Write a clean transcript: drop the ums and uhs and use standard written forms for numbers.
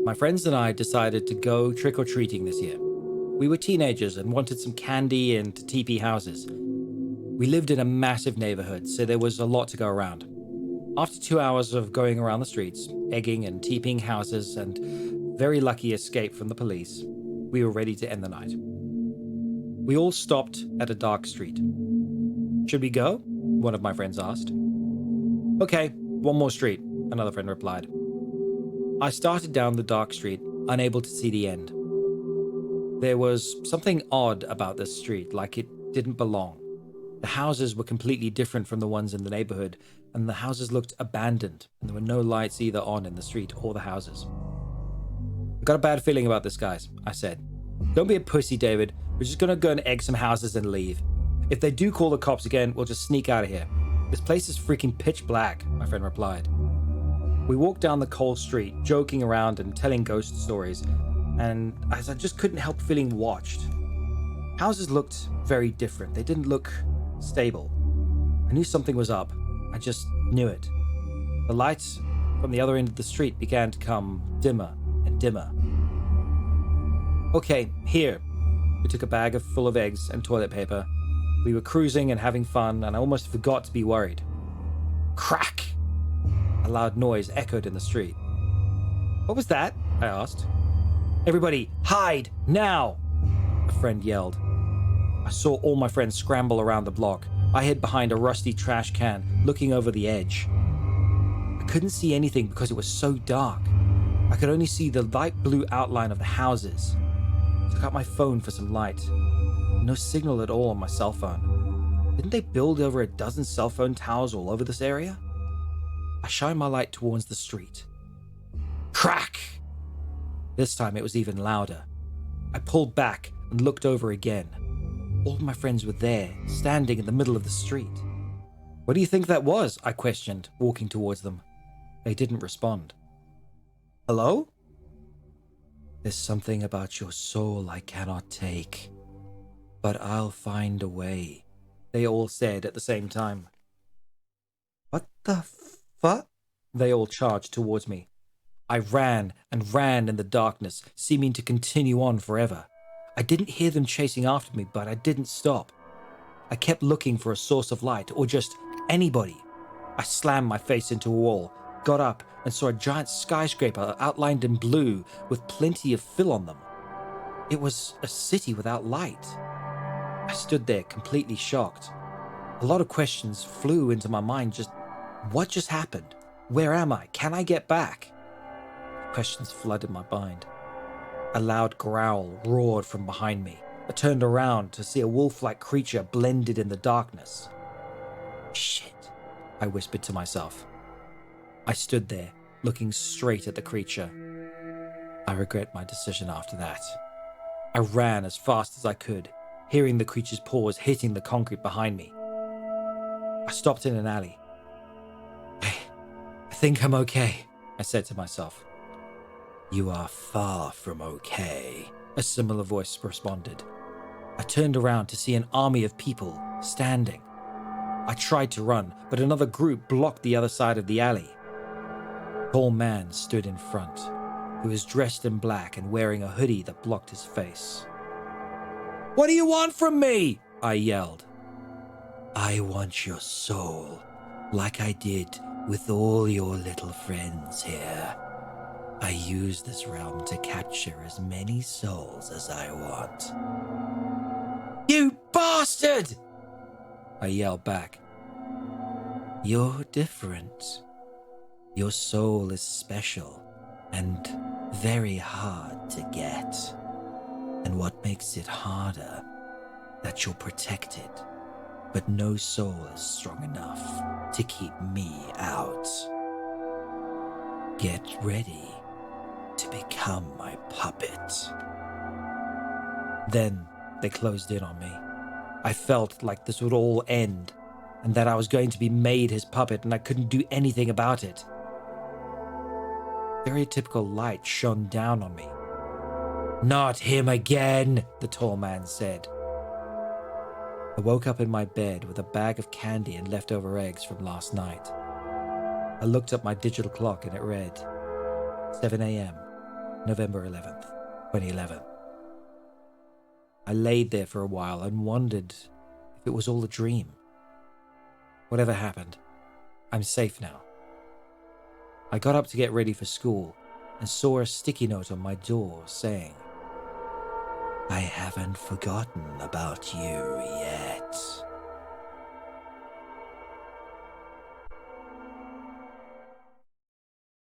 My friends and I decided to go trick-or-treating this year. We were teenagers and wanted some candy and teepee houses. We lived in a massive neighborhood, so there was a lot to go around. After 2 hours of going around the streets, egging and teepeeing houses, and very lucky escape from the police, we were ready to end the night. We all stopped at a dark street. "Should we go?" one of my friends asked. "Okay, one more street," another friend replied. I started down the dark street, unable to see the end. There was something odd about this street, like it didn't belong. The houses were completely different from the ones in the neighborhood, and the houses looked abandoned, and there were no lights either on in the street or the houses. "I got a bad feeling about this, guys," I said. "Don't be a pussy, David. We're just gonna go and egg some houses and leave. If they do call the cops again, we'll just sneak out of here. This place is freaking pitch black," my friend replied. We walked down the cold street, joking around and telling ghost stories, and as I just couldn't help feeling watched. Houses looked very different. They didn't look stable. I knew something was up. I just knew it. The lights from the other end of the street began to come dimmer and dimmer. "Okay, here." We took a bag full of eggs and toilet paper. We were cruising and having fun, and I almost forgot to be worried. Crack! A loud noise echoed in the street. "What was that?" I asked. "Everybody, hide, now!" a friend yelled. I saw all my friends scramble around the block. I hid behind a rusty trash can, looking over the edge. I couldn't see anything because it was so dark. I could only see the light blue outline of the houses. I took out my phone for some light. No signal at all on my cell phone. Didn't they build over a dozen cell phone towers all over this area? I shined my light towards the street. Crack! This time it was even louder. I pulled back and looked over again. All of my friends were there, standing in the middle of the street. "What do you think that was?" I questioned, walking towards them. They didn't respond. "Hello?" "There's something about your soul I cannot take, but I'll find a way," they all said at the same time. "What the fuck?" They all charged towards me. I ran and ran in the darkness, seeming to continue on forever. I didn't hear them chasing after me, but I didn't stop. I kept looking for a source of light, or just anybody. I slammed my face into a wall, got up, and saw a giant skyscraper outlined in blue with plenty of fill on them. It was a city without light. I stood there completely shocked. A lot of questions flew into my mind. What just happened? Where am I? Can I get back? Questions flooded my mind. A loud growl roared from behind me. I turned around to see a wolf-like creature blended in the darkness. "Shit," I whispered to myself. I stood there, looking straight at the creature. I regret my decision after that. I ran as fast as I could, hearing the creature's paws hitting the concrete behind me. I stopped in an alley. I think I'm okay," I said to myself. "You are far from okay," a similar voice responded. I turned around to see an army of people standing. I tried to run, but another group blocked the other side of the alley. A tall man stood in front. He was dressed in black and wearing a hoodie that blocked his face. "What do you want from me?" I yelled. "I want your soul, like I did with all your little friends here. I use this realm to capture as many souls as I want." "You bastard!" I yelled back. "You're different. Your soul is special and very hard to get. And what makes it harder, that you're protected, but no soul is strong enough to keep me out. Get ready to become my puppet." Then they closed in on me. I felt like this would all end, and that I was going to be made his puppet and I couldn't do anything about it. Stereotypical light shone down on me. "Not him again," the tall man said. I woke up in my bed with a bag of candy and leftover eggs from last night. I looked at my digital clock and it read 7 a.m. November 11th, 2011. I laid there for a while and wondered if it was all a dream. Whatever happened, I'm safe now. I got up to get ready for school and saw a sticky note on my door saying, "I haven't forgotten about you yet."